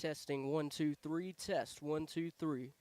Testing 1 2 3. Test 1 2 3.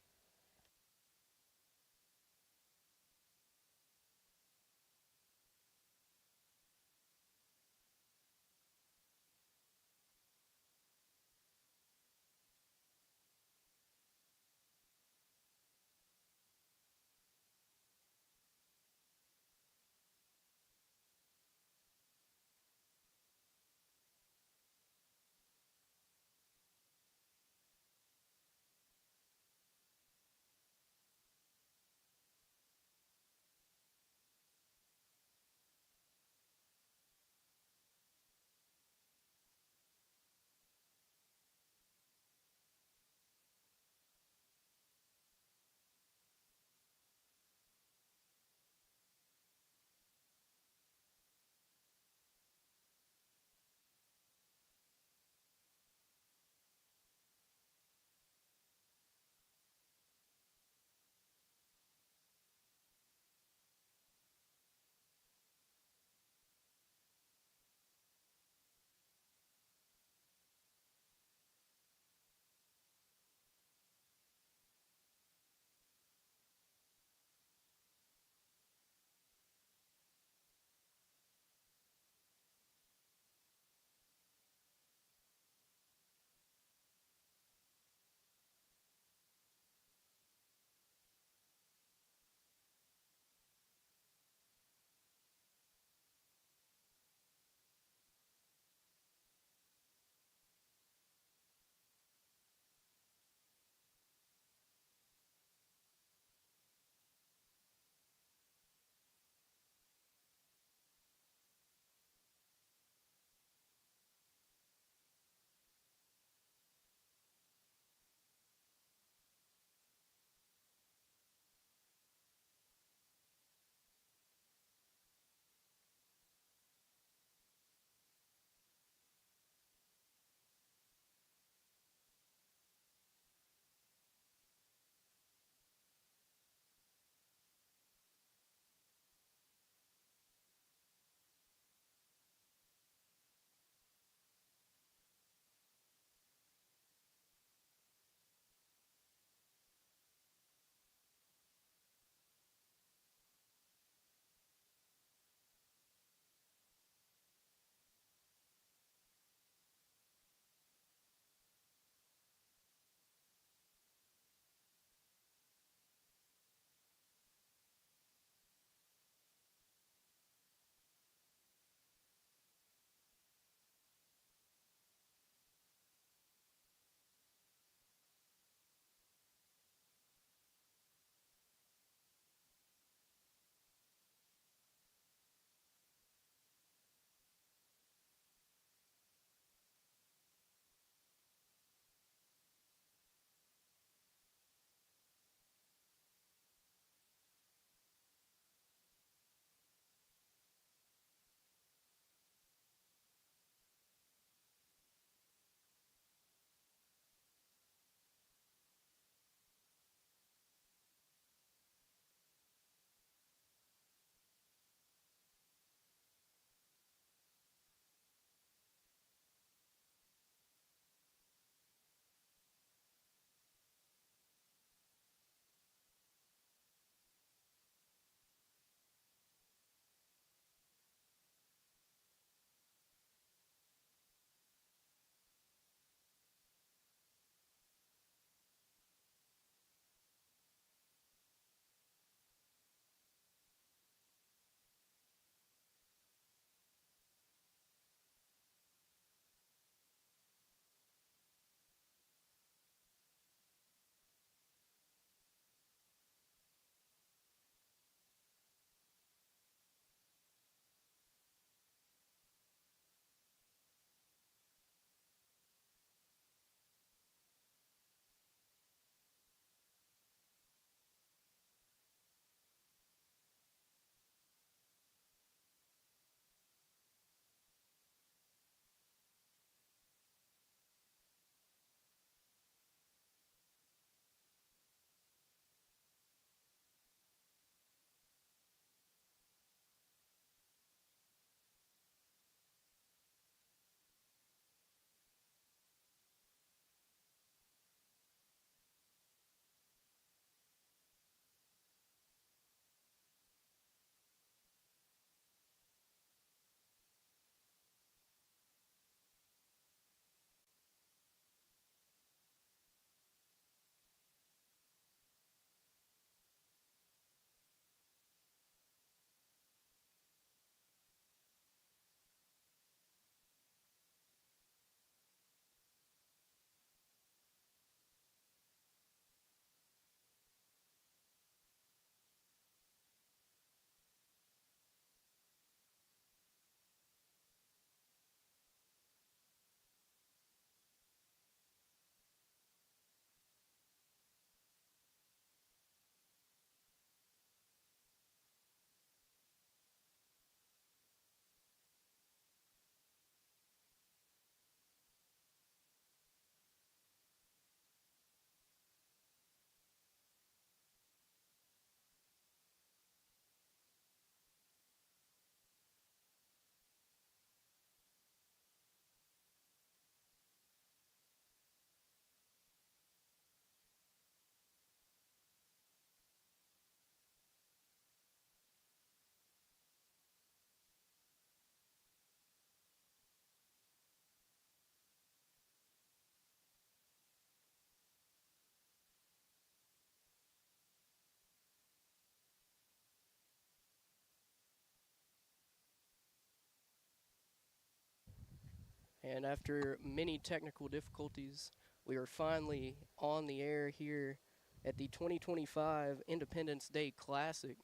And after many technical difficulties, we are finally on the air here at the 2025 Independence Day Classic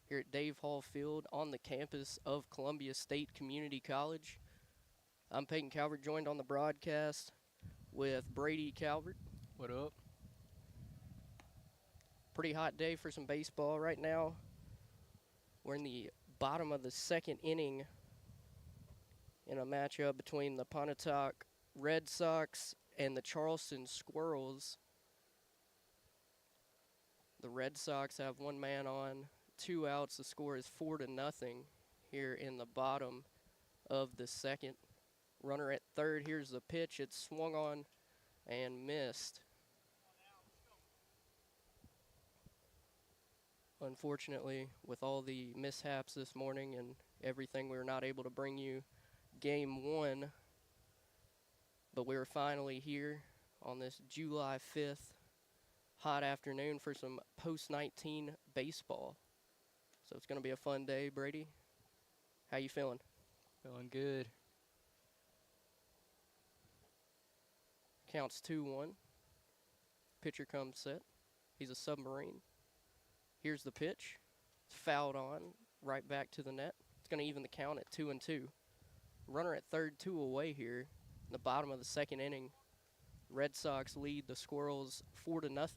here at Dave Hall Field on the campus of Columbia State Community College. I'm Peyton Calvert, joined on the broadcast with Brady Calvert. What up? Pretty hot day for some baseball right now. We're in the bottom of the second inning in a matchup between the Pontotoc Red Sox and the Charleston Squirrels. The Red Sox have one man on, 2 outs. The score is 4-0 here in the bottom of the second. Runner at third. Here's the pitch. It's swung on and missed. Unfortunately, with all the mishaps this morning and everything, we were not able to bring you game one. But we were finally here on this July 5th hot afternoon for some post-19 baseball. So it's going to be a fun day, Brady. How you feeling? Feeling good. Counts 2-1. Pitcher comes set. He's a submarine. Here's the pitch. It's fouled on, right back to the net. It's going to even the count at 2-2. Runner at third, 2 away here in the bottom of the second inning. Red Sox lead the Squirrels 4-0.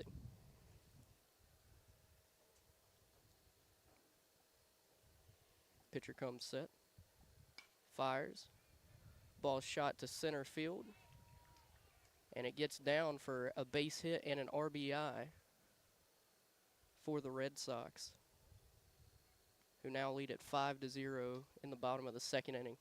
Pitcher comes set. Fires. Ball shot to center field. And it gets down for a base hit and an RBI for the Red Sox, who now lead at 5-0 in the bottom of the second inning.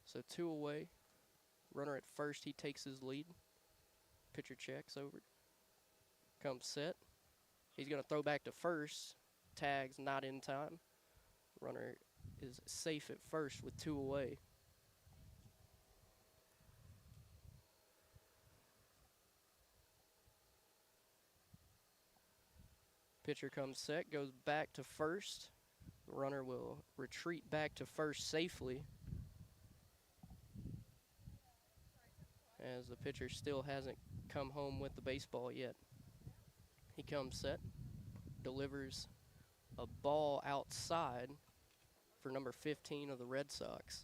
So 2 away. Runner at first, he takes his lead. Pitcher checks over. Comes set. He's going to throw back to first. Tags not in time. Runner is safe at first with 2 away. Pitcher comes set, goes back to first. The runner will retreat back to first safely, as the pitcher still hasn't come home with the baseball yet. He comes set, delivers a ball outside for number 15 of the Red Sox.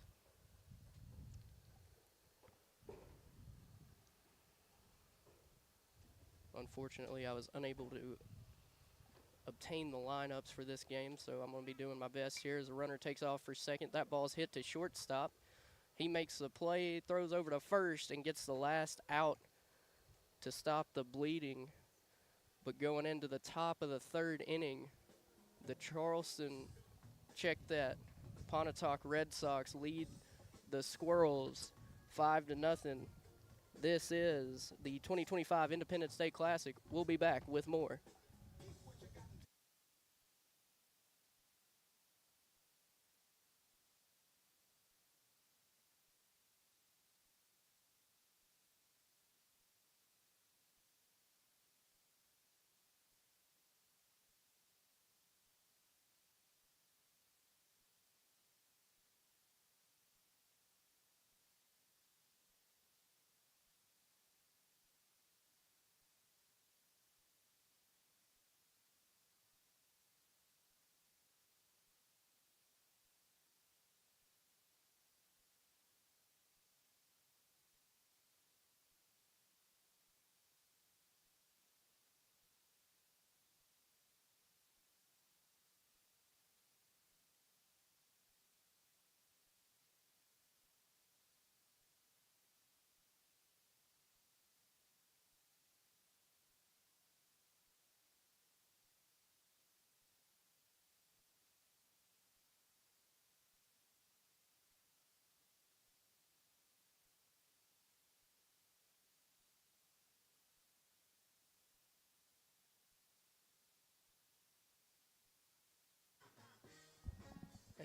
Unfortunately, I was unable to obtain the lineups for this game, so I'm going to be doing my best here as the runner takes off for second. That ball's hit to shortstop. He makes the play, throws over to first, and gets the last out to stop the bleeding. But going into the top of the third inning, the Charleston, check that, Pontotoc Red Sox lead the Squirrels 5-0. This is the 2025 Independence Day Classic. We'll be back with more.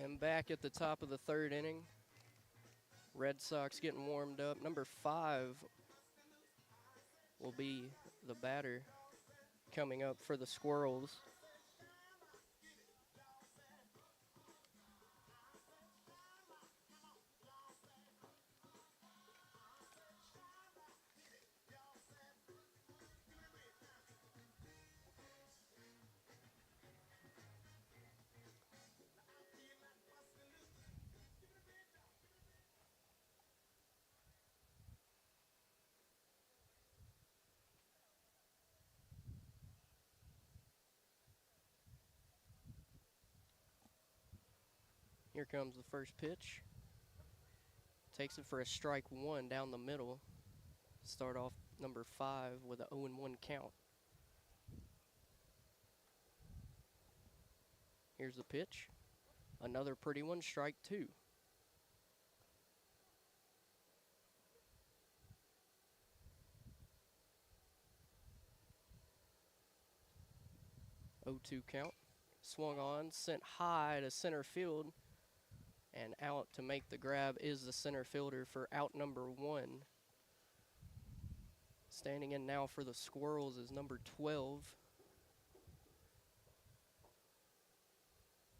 And back at the top of the third inning, Red Sox getting warmed up. Number 5 will be the batter coming up for the Squirrels. Here comes the first pitch. Takes it for a strike 1 down the middle. Start off number 5 with a 0-1 count. Here's the pitch. Another pretty one, strike 2. 0-2 count. Swung on, sent high to center field, and out to make the grab is the center fielder for out number 1. Standing in now for the Squirrels is number 12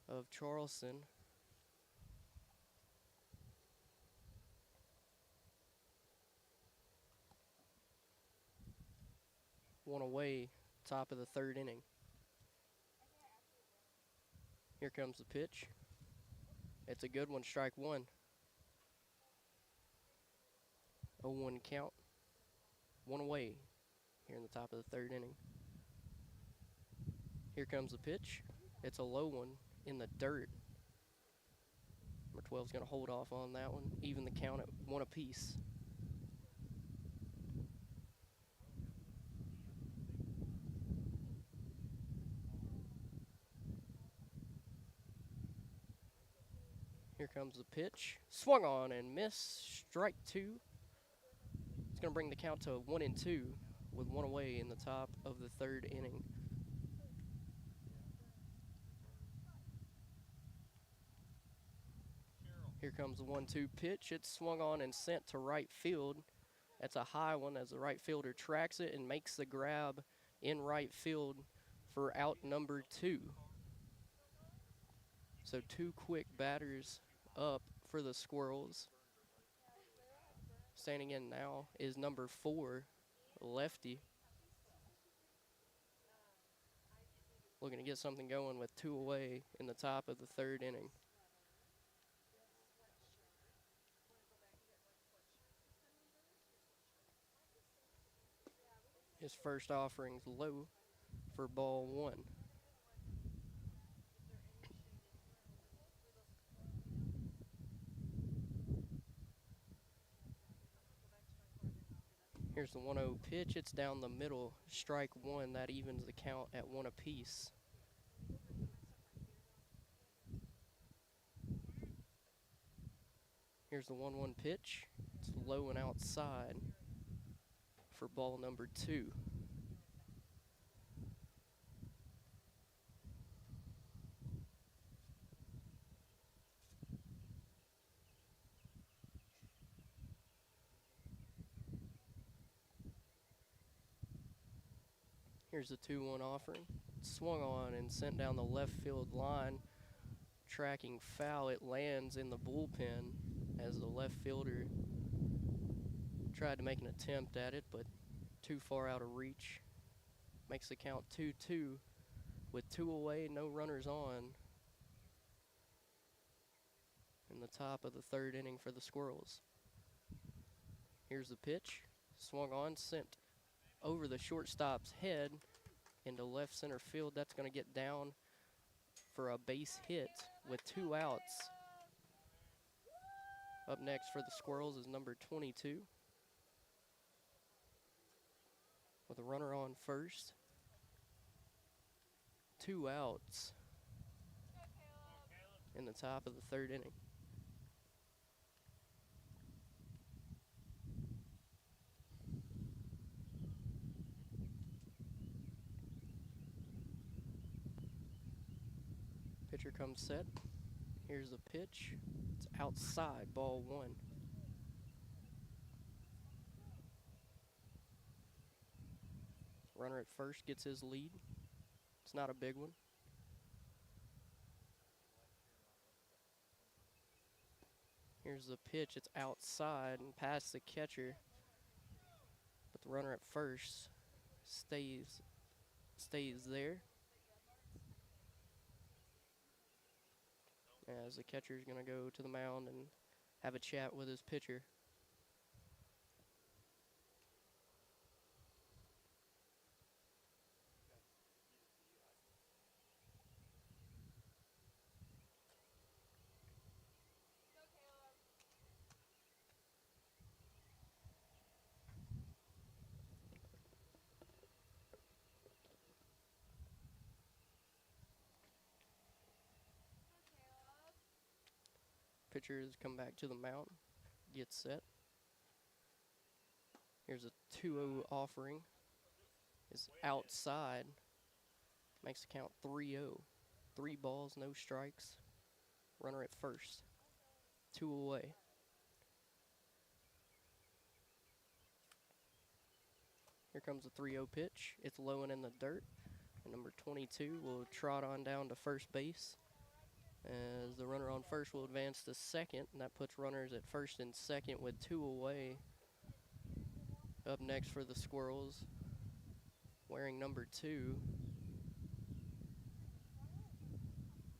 of Charleston. One away, top of the 3rd inning. Here comes the pitch. It's a good one, strike 1. 0-1 count. One away here in the top of the 3rd inning. Here comes the pitch. It's a low one in the dirt. Number 12 is going to hold off on that one. Even the count at 1 apiece. Here comes the pitch. Swung on and missed. Strike 2. It's going to bring the count to 1-2 with 1 away in the top of the 3rd inning. Here comes the 1-2 pitch. It's swung on and sent to right field. That's a high one as the right fielder tracks it and makes the grab in right field for out number 2. So 2 quick batters up for the Squirrels. Standing in now is number 4, lefty. Looking to get something going with 2 away in the top of the 3rd inning. His first offering's low for ball 1. Here's the 1-0 pitch. It's down the middle. Strike 1. That evens the count at 1 apiece. Here's the 1-1 pitch. It's low and outside for ball number 2. Here's the 2-1 offering. Swung on and sent down the left field line. Tracking foul, it lands in the bullpen as the left fielder tried to make an attempt at it, but too far out of reach. Makes the count 2-2 with 2 away, no runners on in the top of the 3rd inning for the Squirrels. Here's the pitch. Swung on, sent over the shortstop's head into left center field. That's going to get down for a base hit with 2 outs. Up next for the Squirrels is number 22 with a runner on first. 2 outs in the top of the 3rd inning. Pitcher comes set. Here's the pitch. It's outside, ball 1. Runner at first gets his lead. It's not a big one. Here's the pitch. It's outside and past the catcher. But the runner at first stays there. As the catcher is going to go to the mound and have a chat with his pitcher. Pitchers come back to the mound, get set. Here's a 2-0 offering. Is outside. Makes the count 3-0. 3 balls, no strikes. Runner at first. 2 away. Here comes the 3-0 pitch. It's low and in the dirt. And number 22 will trot on down to first base. As the runner on first will advance to second, and that puts runners at first and second with 2 away. Up next for the Squirrels, wearing number 2.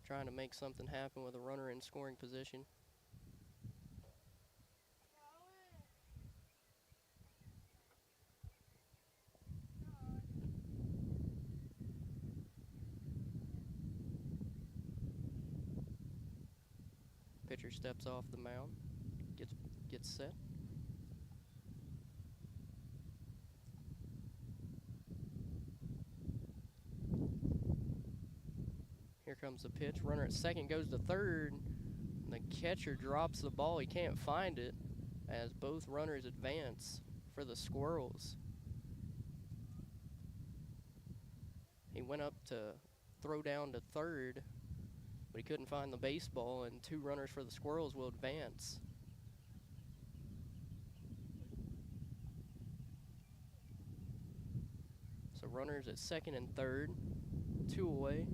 Trying to make something happen with a runner in scoring position. Pitcher steps off the mound, gets set. Here comes the pitch. Runner at second goes to third. And the catcher drops the ball. He can't find it as both runners advance for the Squirrels. He went up to throw down to third, but he couldn't find the baseball, and 2 runners for the Squirrels will advance. So runners at second and third, 2 away,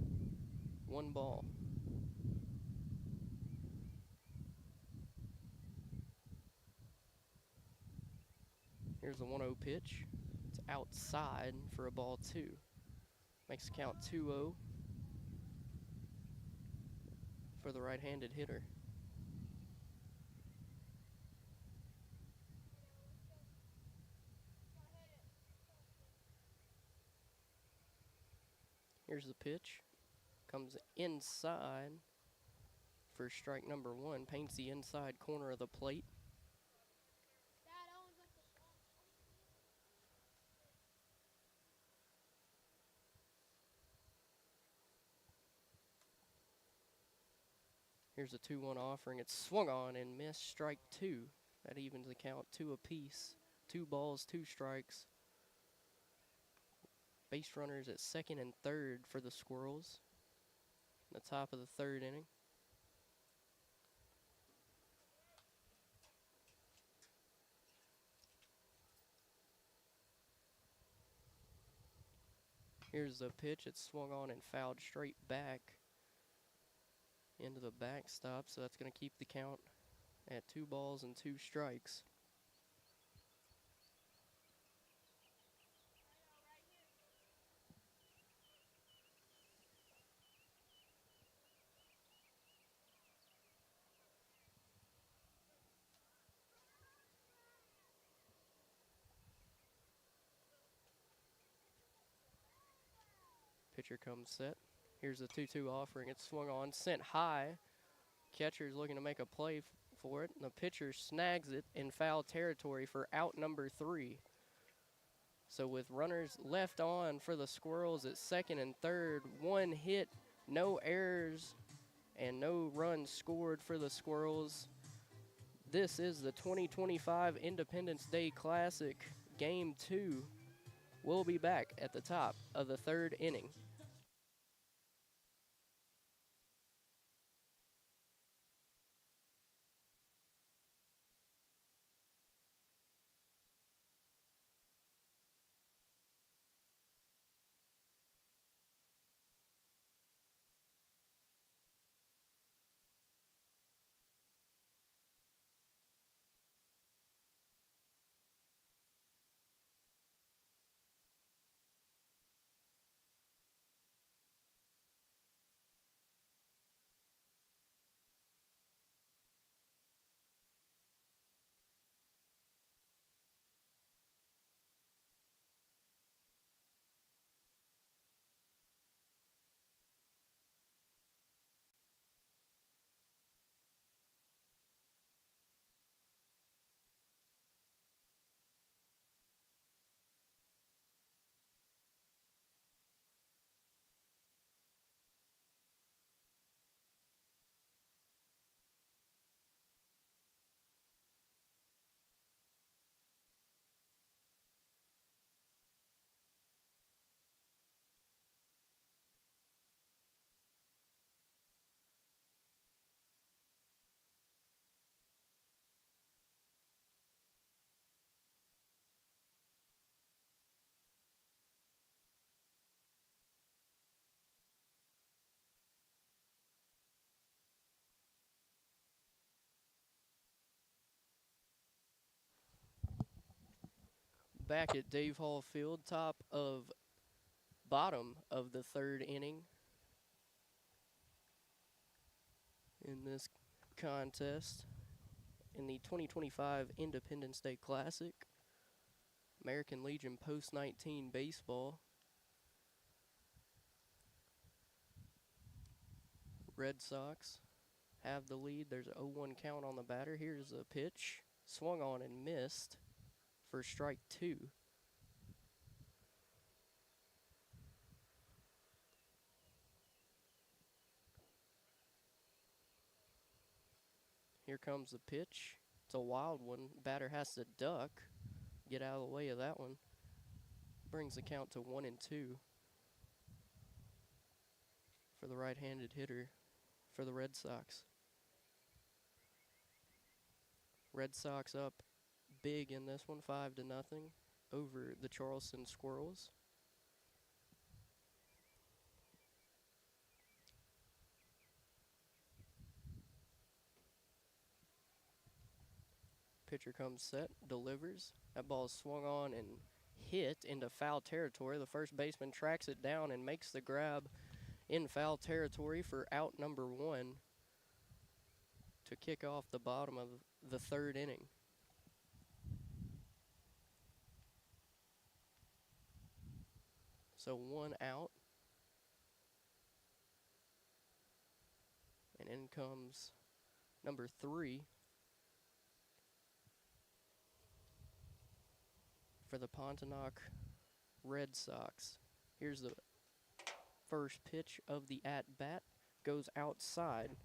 1 ball. Here's the 1-0 pitch. It's outside for a ball 2. Makes the count 2-0 for the right-handed hitter. Here's the pitch. Comes inside for strike number 1. Paints the inside corner of the plate. Here's a 2-1 offering. It's swung on and missed. Strike 2. That evens the count 2 apiece. 2 balls, 2 strikes. Base runners at second and third for the Squirrels. The top of the 3rd inning. Here's the pitch. It's swung on and fouled straight back into the backstop, so that's going to keep the count at 2 balls and 2 strikes. Pitcher comes set. Here's the 2-2 offering. It's swung on, sent high. Catcher's looking to make a play for it. And the pitcher snags it in foul territory for out number 3. So with runners left on for the Squirrels at second and third, 1 hit, no errors, and no runs scored for the Squirrels. This is the 2025 Independence Day Classic, Game 2. We'll be back at the top of the 3rd inning. Back at Dave Hall Field, bottom of the third inning in this contest in the 2025 Independence Day Classic, American Legion Post 19 Baseball. Red Sox have the lead. There's an 0-1 count on the batter. Here's a pitch. Swung on and missed for strike 2. Here comes the pitch. It's a wild one. Batter has to duck, get out of the way of that one. Brings the count to 1-2 for the right-handed hitter for the Red Sox. Red Sox up big in this one, 5-0 over the Charleston Squirrels. Pitcher comes set, delivers. That ball is swung on and hit into foul territory. The first baseman tracks it down and makes the grab in foul territory for out number 1 to kick off the bottom of the third inning. So 1 out. And in comes number 3 for the Pontotoc Red Sox. Here's the first pitch of the at-bat. Goes outside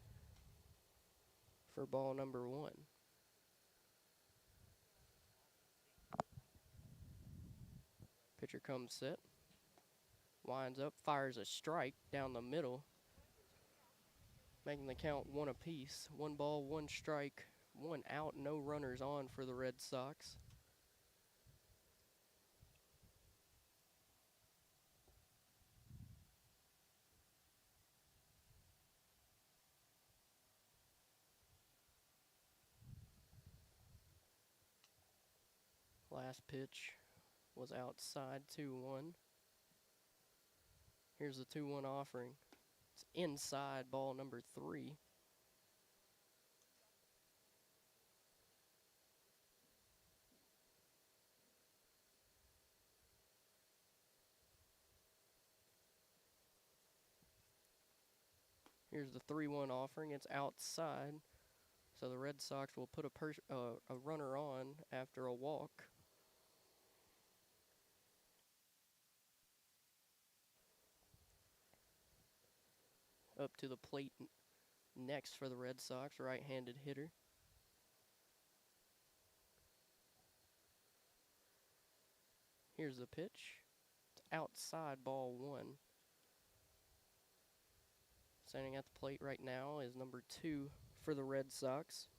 for ball number 1. Pitcher comes set. Winds up, fires a strike down the middle, making the count 1 apiece. 1 ball, 1 strike, 1 out, no runners on for the Red Sox. Last pitch was outside, 2-1. Here's the 2-1 offering. It's inside, ball number 3. Here's the 3-1 offering. It's outside, so the Red Sox will put a runner on after a walk. Up to the plate next for the Red Sox, right-handed hitter. Here's the pitch. It's outside, ball 1. Standing at the plate right now is number 2 for the Red Sox.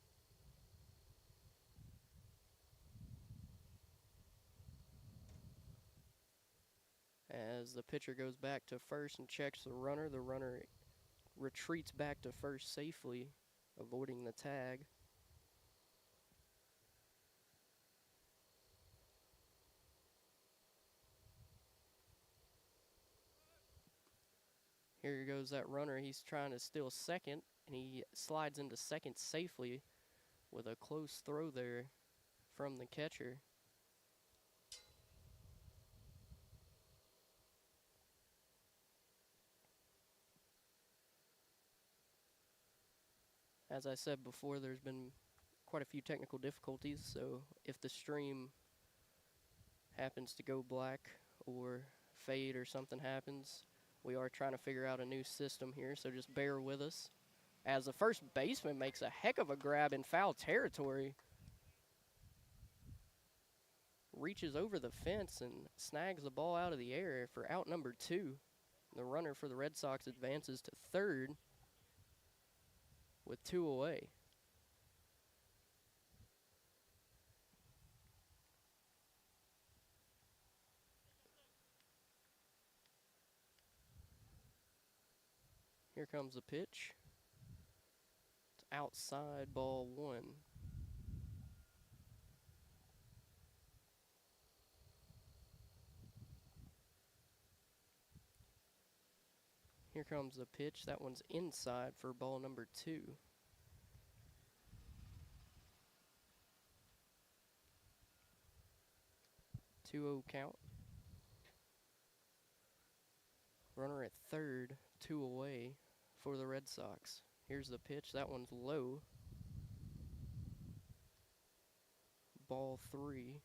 As the pitcher goes back to first and checks the runner retreats back to first safely, avoiding the tag. Here goes that runner. He's trying to steal second, and he slides into second safely with a close throw there from the catcher. As I said before, there's been quite a few technical difficulties, so if the stream happens to go black or fade or something happens, we are trying to figure out a new system here, so just bear with us. As the first baseman makes a heck of a grab in foul territory, reaches over the fence and snags the ball out of the air for out number 2. The runner for the Red Sox advances to third with 2 away. Here comes the pitch. It's outside, ball 1. Here comes the pitch. That one's inside for ball number 2. 2-0 count. Runner at third, 2 away for the Red Sox. Here's the pitch. That one's low. Ball 3.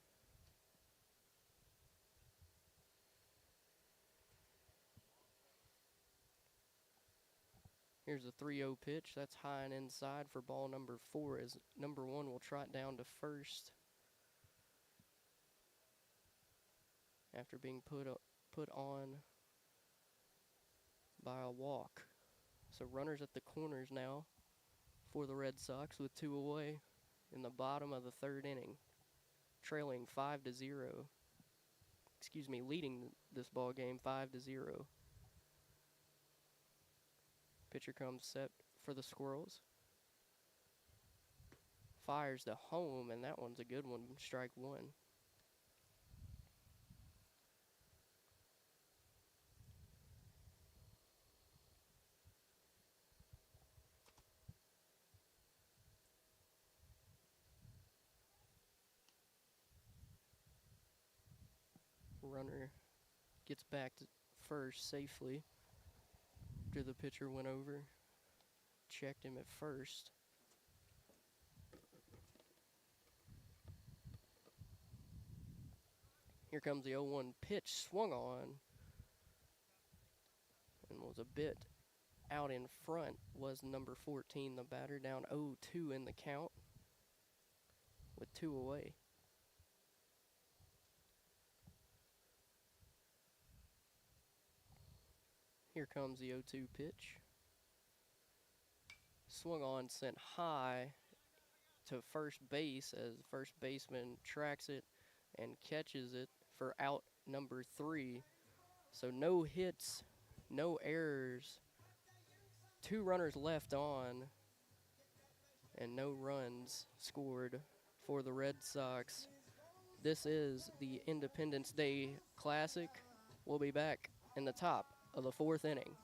Here's a 3-0 pitch. That's high and inside for ball number 4 as number 1 will trot down to first after being put on by a walk. So runners at the corners now for the Red Sox with 2 away in the bottom of the 3rd inning, trailing 5-0. Leading this ball game 5-0. Pitcher comes set for the Squirrels. Fires to home, and that one's a good one. Strike 1. Runner gets back to first safely after the pitcher went over, checked him at first. Here comes the 0-1 pitch, swung on, and was a bit out in front, was number 14, the batter, down 0-2 in the count with 2 away. Here comes the 0-2 pitch. Swung on, sent high to first base as first baseman tracks it and catches it for out number 3. So no hits, no errors, 2 runners left on, and no runs scored for the Red Sox. This is the Independence Day Classic. We'll be back in the top of the 4th inning.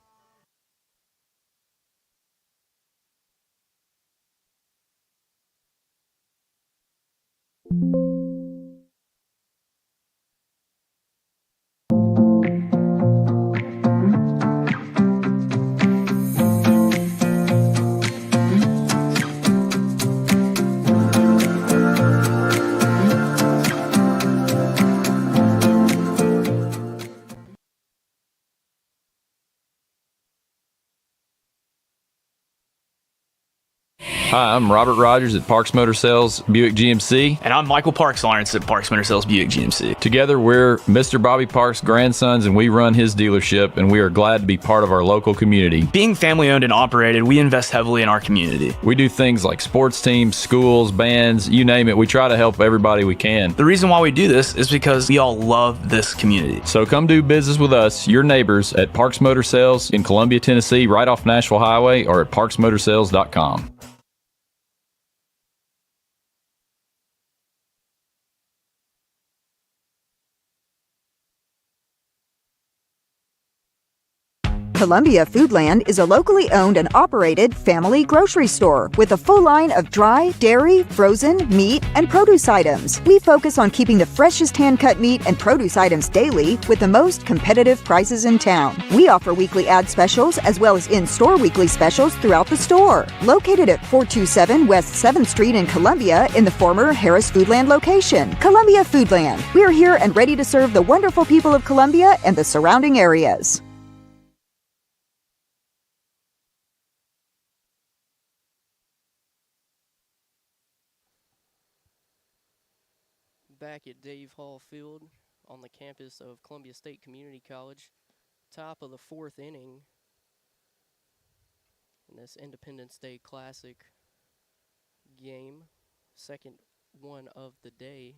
Hi, I'm Robert Rogers at Parks Motor Sales Buick GMC. And I'm Michael Parks Lawrence at Parks Motor Sales Buick GMC. Together, we're Mr. Bobby Parks' grandsons, and we run his dealership, and we are glad to be part of our local community. Being family owned and operated, we invest heavily in our community. We do things like sports teams, schools, bands, you name it. We try to help everybody we can. The reason why we do this is because we all love this community. So come do business with us, your neighbors, at Parks Motor Sales in Columbia, Tennessee, right off Nashville Highway, or at parksmotorsales.com. Columbia Foodland is a locally owned and operated family grocery store with a full line of dry, dairy, frozen, meat, and produce items. We focus on keeping the freshest hand-cut meat and produce items daily with the most competitive prices in town. We offer weekly ad specials as well as in-store weekly specials throughout the store. Located at 427 West 7th Street in Columbia in the former Harris Foodland location. Columbia Foodland. We are here and ready to serve the wonderful people of Columbia and the surrounding areas. Back at Dave Hall Field on the campus of Columbia State Community College. Top of the 4th inning in this Independence Day Classic game. Second one of the day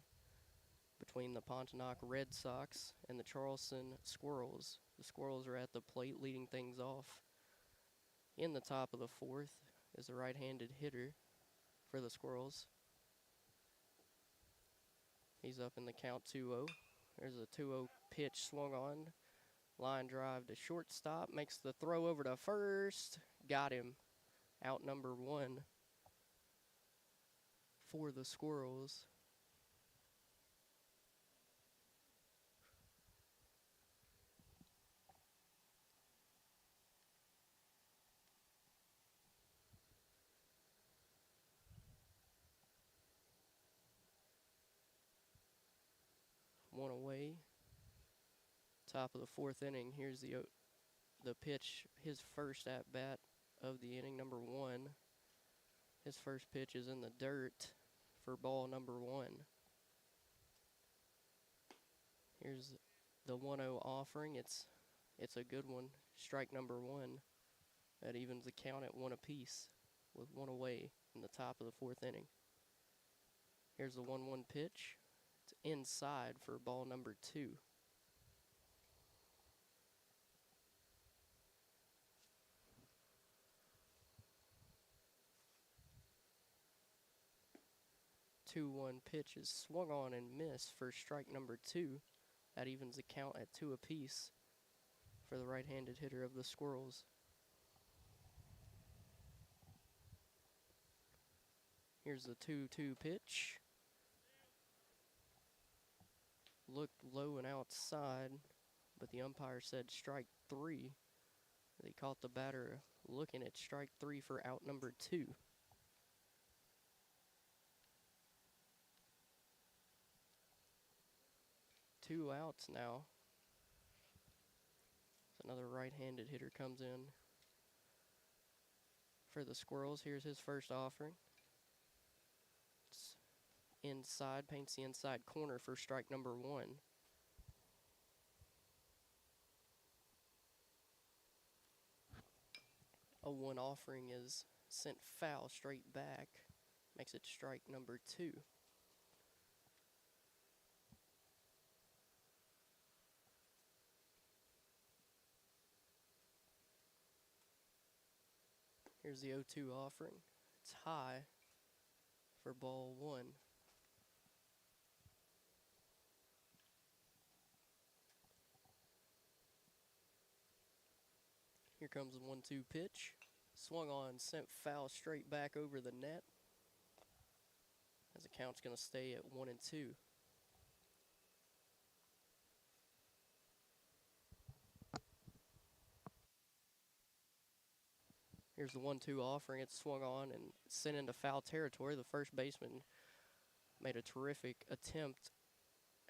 between the Pontotoc Red Sox and the Charleston Squirrels. The Squirrels are at the plate leading things off. In the top of the 4th is the right-handed hitter for the Squirrels. He's up in the count 2-0. There's a 2-0 pitch swung on. Line drive to shortstop, makes the throw over to first. Got him. Out number 1 for the Squirrels. One away. Top of the 4th inning. Here's the pitch, his first at bat of the inning, number 1. His first pitch is in the dirt for ball number 1. Here's the 1-0 offering. It's a good one. Strike number 1. That evens the count at 1 apiece with 1 away in the top of the 4th inning. Here's the 1-1 pitch. It's inside for ball number 2. Two 1 pitch is swung on and missed for strike number 2. That evens the count at 2 apiece for the right-handed hitter of the Squirrels. Here's the 2-2 pitch. Looked low and outside, but the umpire said strike 3. They caught the batter looking at strike 3 for out number 2. Two outs now. So another right-handed hitter comes in for the Squirrels. Here's his first offering. It's inside, paints the inside corner for strike number 1. A 1 offering is sent foul straight back. Makes it strike number 2. Here's the 0-2 offering. It's high for ball 1. Here comes the 1-2 pitch. Swung on, sent foul straight back over the net. As the count's going to stay at 1-2. Here's the 1-2 offering. It's swung on and sent into foul territory. The first baseman made a terrific attempt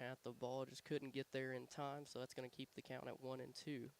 at the ball, just couldn't get there in time, so that's going to keep the count at 1-2.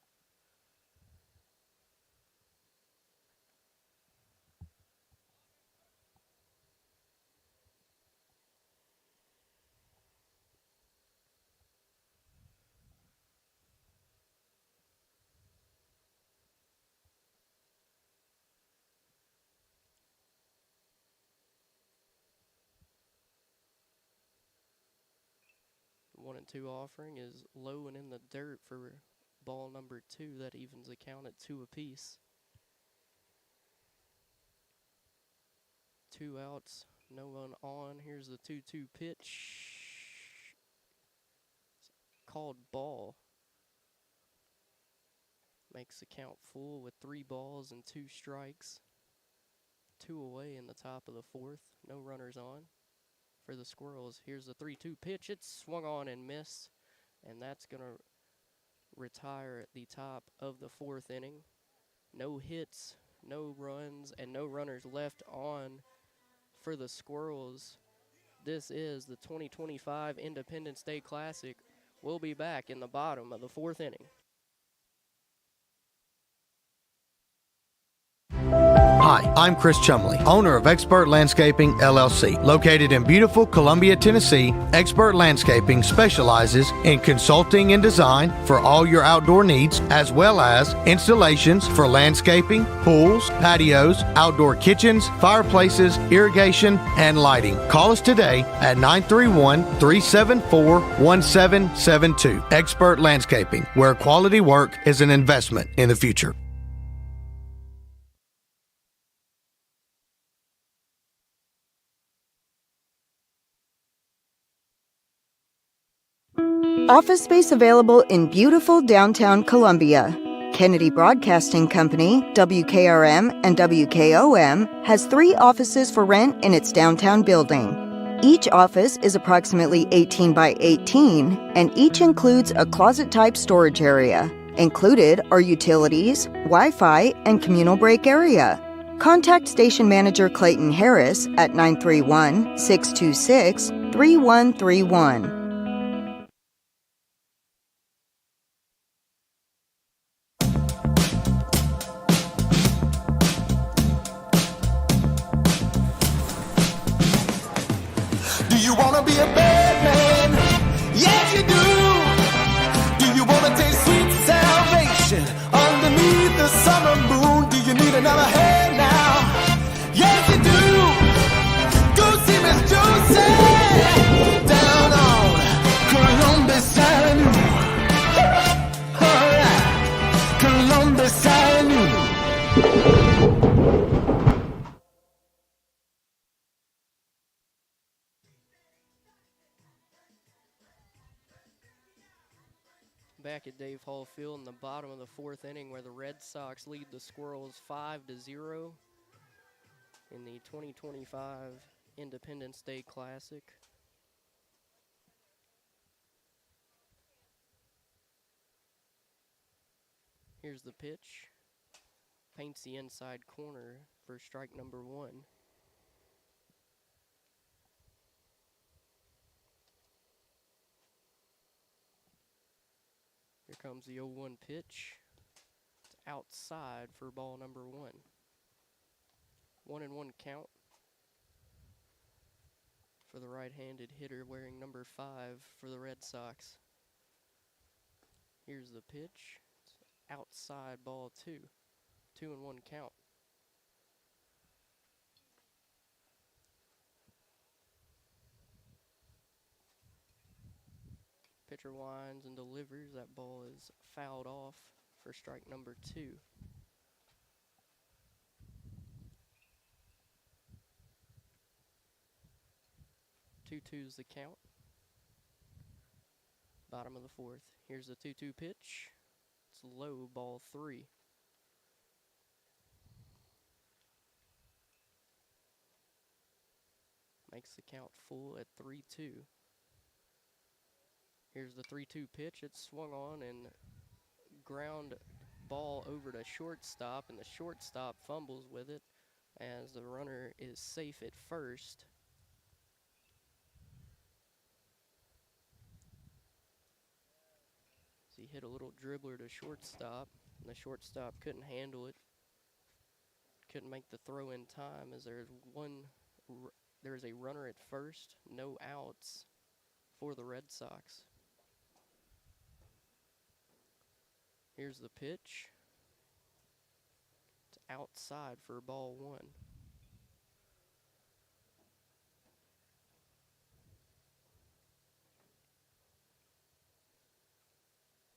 The 1-2 offering is low and in the dirt for ball number 2. That evens the count at 2 apiece. 2 outs, no one on. Here's the 2-2 pitch. Called ball. Makes the count full with 3 balls and 2 strikes. 2 away in the top of the 4th. No runners on for the Squirrels. Here's the 3-2 pitch. It's swung on and missed, and that's going to retire at the top of the 4th inning. No hits, no runs, and no runners left on for the Squirrels. This is the 2025 Independence Day Classic. We'll be back in the bottom of the 4th inning. Hi, I'm Chris Chumley, owner of Expert Landscaping, LLC. Located in beautiful Columbia, Tennessee, Expert Landscaping specializes in consulting and design for all your outdoor needs, as well as installations for landscaping, pools, patios, outdoor kitchens, fireplaces, irrigation, and lighting. Call us today at 931-374-1772. Expert Landscaping, where quality work is an investment in the future. Office space available in beautiful downtown Columbia. Kennedy Broadcasting Company, WKRM and WKOM, has 3 offices for rent in its downtown building. Each office is approximately 18 by 18, and each includes a closet-type storage area. Included are utilities, Wi-Fi, and communal break area. Contact Station Manager Clayton Harris at 931-626-3131. Do you wanna be a bad man? Yes, you do. Do you wanna taste sweet salvation underneath the summer moon? Do you need another hand now? Yes, you do. Go see Miss Josie down on Columbus Avenue. All right, Columbus Avenue. Back at Dave Hall Field in the bottom of the 4th inning, where the Red Sox lead the Squirrels 5-0 in the 2025 Independence Day Classic. Here's the pitch. Paints the inside corner for strike number 1. Here comes the 0-1 pitch. It's outside for ball number 1. 1-1 count for the right-handed hitter wearing number 5 for the Red Sox. Here's the pitch. It's outside, ball 2. 2-1 count. Pitcher winds and delivers. That ball is fouled off for strike number 2. Two-two's the count. Bottom of the 4th. Here's the 2-2 pitch. It's low, ball 3. Makes the count full at 3-2. Here's the 3-2 pitch. It's swung on and ground ball over to shortstop, and the shortstop fumbles with it as the runner is safe at first. So he hit a little dribbler to shortstop, and the shortstop couldn't handle it. Couldn't make the throw in time as there's a runner at first, no outs for the Red Sox. Here's the pitch. It's outside for ball 1.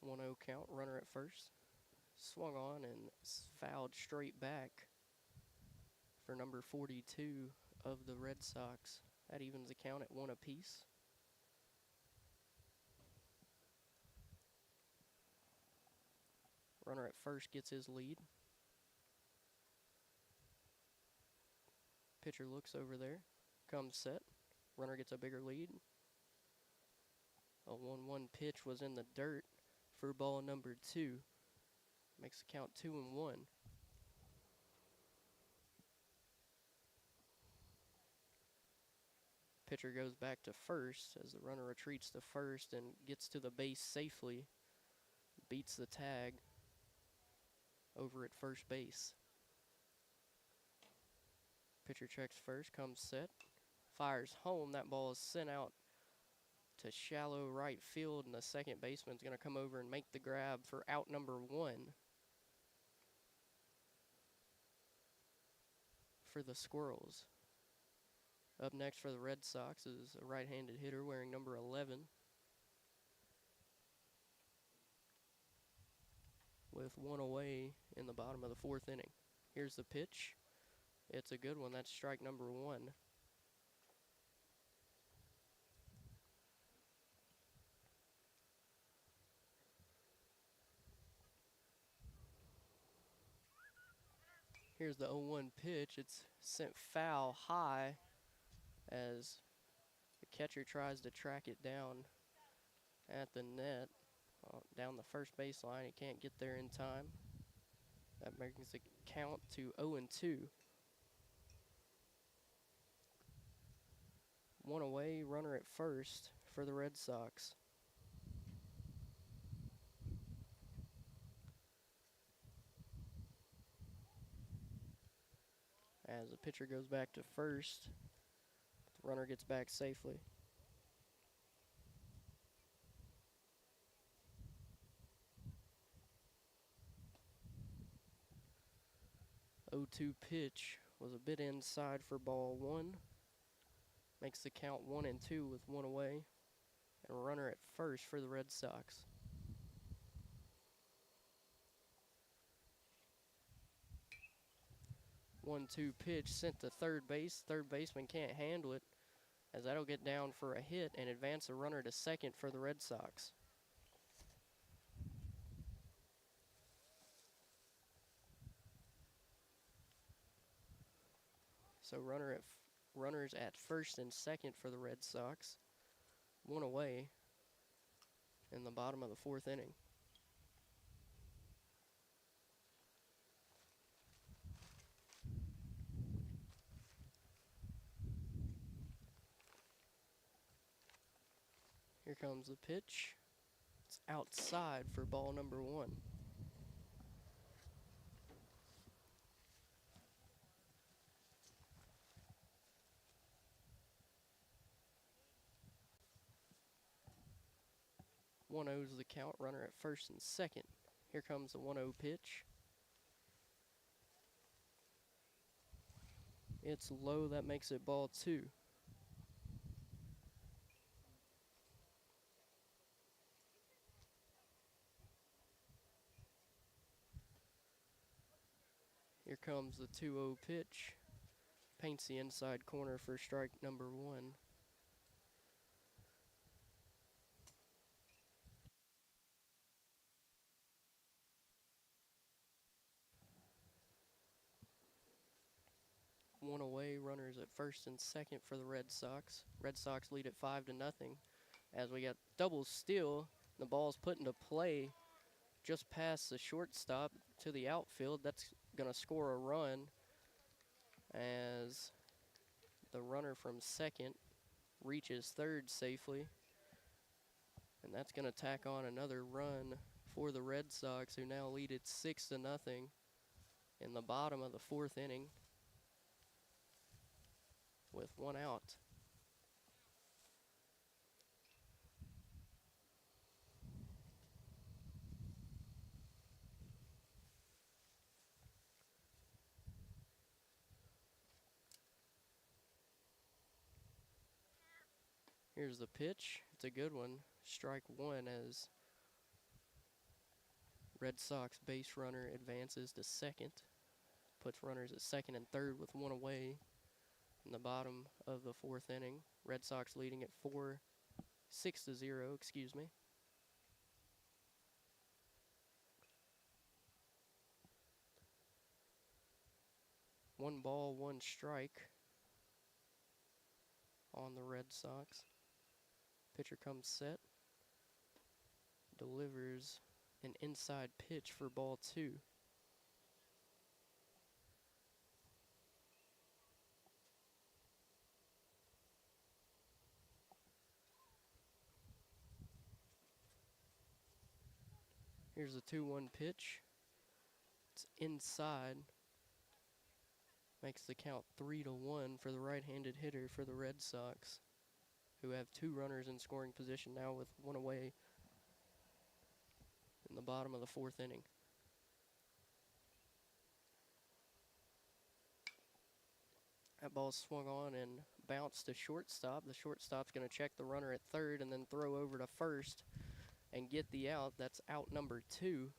1-0 count, runner at first. Swung on and fouled straight back for number 42 of the Red Sox. That evens the count at 1 apiece. Runner at first gets his lead. Pitcher looks over there, comes set. Runner gets a bigger lead. A 1-1 pitch was in the dirt for ball number 2. Makes the count 2-1. Pitcher goes back to first as the runner retreats to first and gets to the base safely. Beats the tag over at first base. Pitcher checks first, comes set, fires home. That ball is sent out to shallow right field, and the second baseman's going to come over and make the grab for out number 1 for the Squirrels. Up next for the Red Sox is a right-handed hitter wearing number 11. With 1 away in the bottom of the 4th inning. Here's the pitch. It's a good one. That's strike number 1. Here's the 0-1 pitch. It's sent foul high as the catcher tries to track it down at the net, down the first baseline. He can't get there in time. That brings the count to 0-2. One away, runner at first for the Red Sox. As the pitcher goes back to first, the runner gets back safely. Oh, 0-2 pitch was a bit inside for ball one. Makes the count 1-2 with one away. And a runner at first for the Red Sox. One-two pitch sent to third base. Third baseman can't handle it, as that'll get down for a hit and advance a runner to second for the Red Sox. So runners at first and second for the Red Sox. One away in the bottom of the fourth inning. Here comes the pitch. It's outside for ball number one. One oh's the count, runner at first and second. Here comes the 1-0 pitch. It's low, that makes it ball two. Here comes the 2-0 pitch. Paints the inside corner for strike number one. One away, runners at first and second for the Red Sox. Red Sox lead at 5-0 as we got double steal. The ball's put into play just past the shortstop to the outfield. That's going to score a run as the runner from second reaches third safely. And that's going to tack on another run for the Red Sox, who now lead it 6-0 in the bottom of the fourth inning with one out. Here's the pitch. It's a good one. Strike one as Red Sox base runner advances to second. Puts runners at second and third with one away in the bottom of the fourth inning. Red Sox leading at 6-0, excuse me. One ball, one strike on the Red Sox. Pitcher comes set. Delivers an inside pitch for ball two. Here's the 2-1 pitch. It's inside. Makes the count 3-1 for the right-handed hitter for the Red Sox, who have two runners in scoring position now with one away in the bottom of the fourth inning. That ball swung on and bounced to shortstop. The shortstop's going to check the runner at third and then throw over to first and get the out. That's out number two.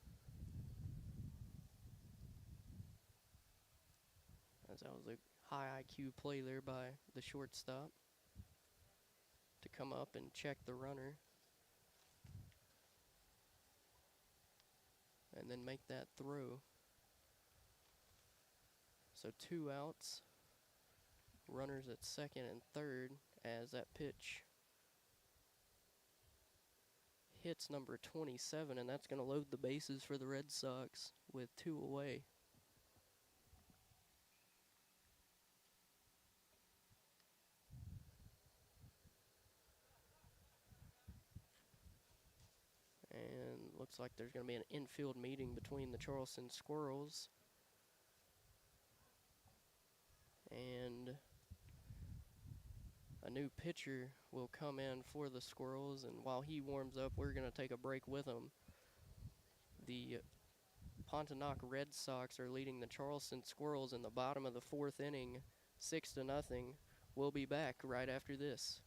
As that was a high IQ play there by the shortstop to come up and check the runner and then make that throw. So 2 outs. Runners at second and third as that pitch hits number 27, and that's going to load the bases for the Red Sox with 2 away. And looks like there's going to be an infield meeting between the Charleston Squirrels and a new pitcher will come in for the Squirrels, and while he warms up, we're going to take a break with him. The Pontotoc Red Sox are leading the Charleston Squirrels in the bottom of the 4th inning, 6-0. We'll be back right after this.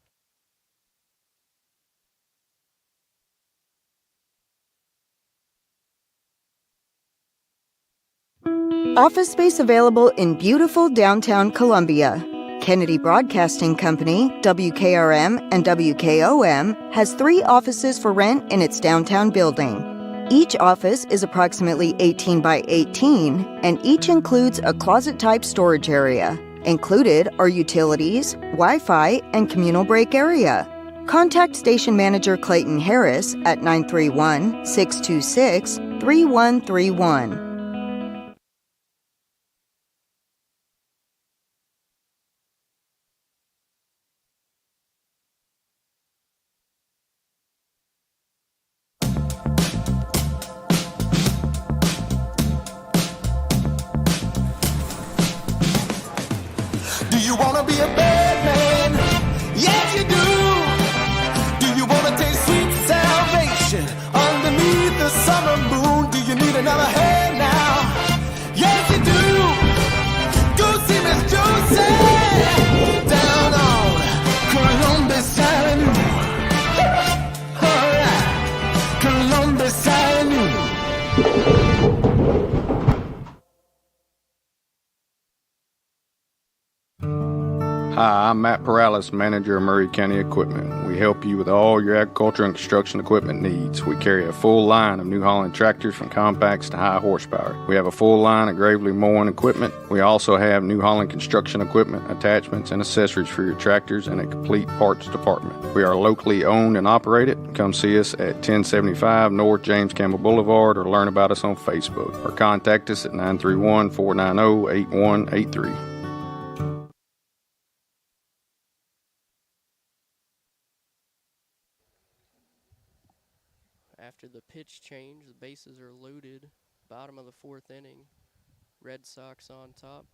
Office space available in beautiful downtown Columbia. Kennedy Broadcasting Company, WKRM and WKOM, has 3 offices for rent in its downtown building. Each office is approximately 18 by 18, and each includes a closet-type storage area. Included are utilities, Wi-Fi, and communal break area. Contact Station Manager Clayton Harris at 931-626-3131. Do you wanna be a bad man? Yes, you do. Do you wanna taste sweet salvation underneath the summer moon? Do you need another hand now? Yes, you do. Go see Miss Josie down on Columbus Avenue. Alright, Columbus Avenue. Hi, I'm Matt Perales, manager of Murray County Equipment. We help you with all your agriculture and construction equipment needs. We carry a full line of New Holland tractors from compacts to high horsepower. We have a full line of gravely mowing equipment. We also have New Holland construction equipment, attachments, and accessories for your tractors and a complete parts department. We are locally owned and operated. Come see us at 1075 North James Campbell Boulevard or learn about us on Facebook or contact us at 931-490-8183. After the pitch change, the bases are loaded. Bottom of the 4th inning. Red Sox on top.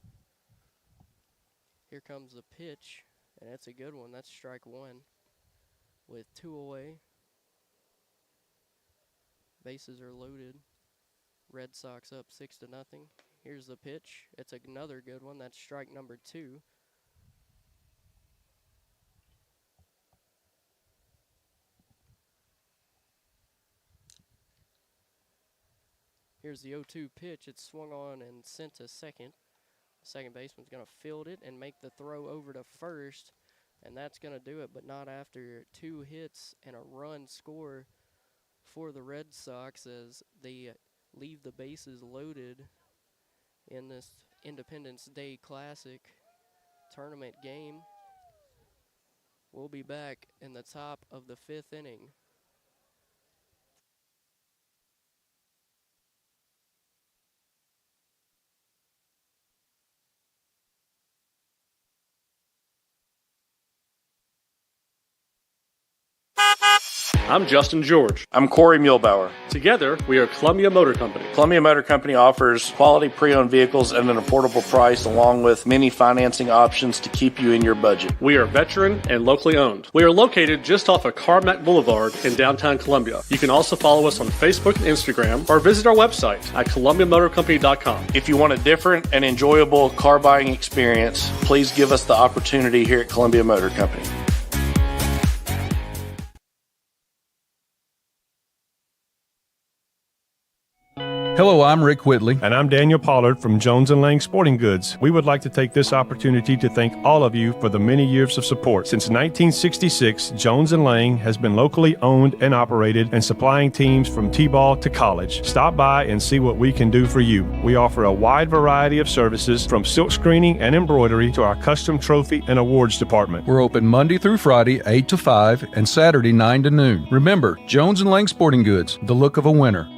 Here comes the pitch, and it's a good one. That's strike 1 with 2 away. Bases are loaded. Red Sox up 6-0. Here's the pitch. It's another good one. That's strike number 2. Here's the 0-2 pitch. It's swung on and sent to second. The second baseman's going to field it and make the throw over to first, and that's going to do it, but not after 2 hits and a run score for the Red Sox as they leave the bases loaded in this Independence Day Classic tournament game. We'll be back in the top of the 5th inning. I'm Justin George. I'm Corey Muehlbauer. Together, we are Columbia Motor Company. Columbia Motor Company offers quality pre-owned vehicles at an affordable price along with many financing options to keep you in your budget. We are veteran and locally owned. We are located just off of Carmack Boulevard in downtown Columbia. You can also follow us on Facebook and Instagram or visit our website at columbiamotorcompany.com. If you want a different and enjoyable car buying experience, please give us the opportunity here at Columbia Motor Company. Hello, I'm Rick Whitley. And I'm Daniel Pollard from Jones & Lang Sporting Goods. We would like to take this opportunity to thank all of you for the many years of support. Since 1966, Jones & Lang has been locally owned and operated and supplying teams from T-ball to college. Stop by and see what we can do for you. We offer a wide variety of services from silk screening and embroidery to our custom trophy and awards department. We're open Monday through Friday, 8 to 5, and Saturday, 9 to noon. Remember, Jones & Lang Sporting Goods, the look of a winner.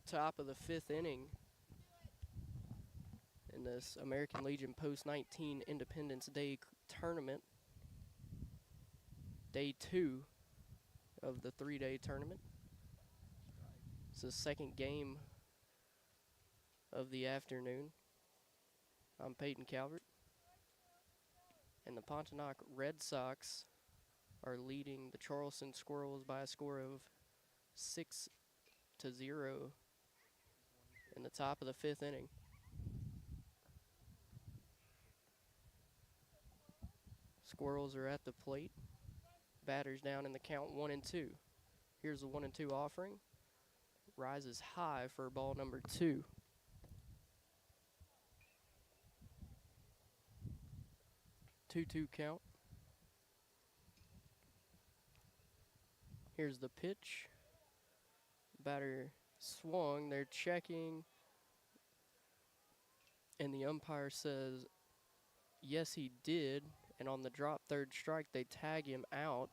Top of the 5th inning in this American Legion Post-19 Independence Day tournament. Day 2 of the 3-day tournament. It's the second game of the afternoon. I'm Peyton Calvert. And the Pontotoc Red Sox are leading the Charleston Squirrels by a score of 6-0 in the top of the 5th inning. Squirrels are at the plate. Batters down in the count 1-2. Here's the 1-2 offering. Rises high for ball number 2. 2-2 count. Here's the pitch. Batter swung. They're checking. And the umpire says, yes, he did. And on the drop third strike, they tag him out.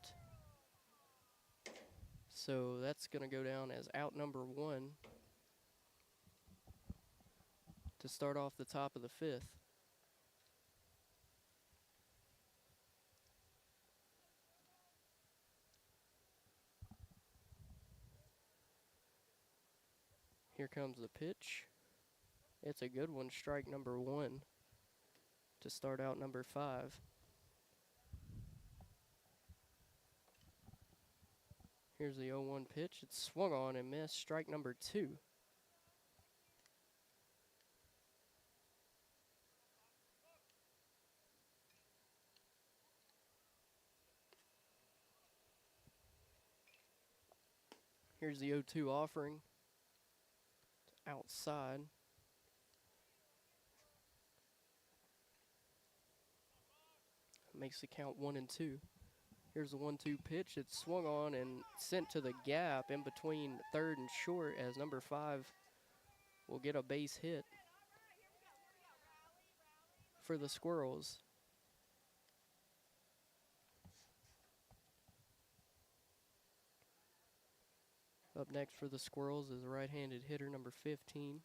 So that's going to go down as out number 1 to start off the top of the 5th. Here comes the pitch. It's a good one, strike number 1 to start out number 5. Here's the 0-1 pitch. It's swung on and missed, strike number 2. Here's the 0-2 offering. Outside. Makes the count 1-2. Here's the 1-2 pitch. It's swung on and sent to the gap in between third and short as number 5 will get a base hit for the Squirrels. Up next for the Squirrels is right-handed hitter number 15,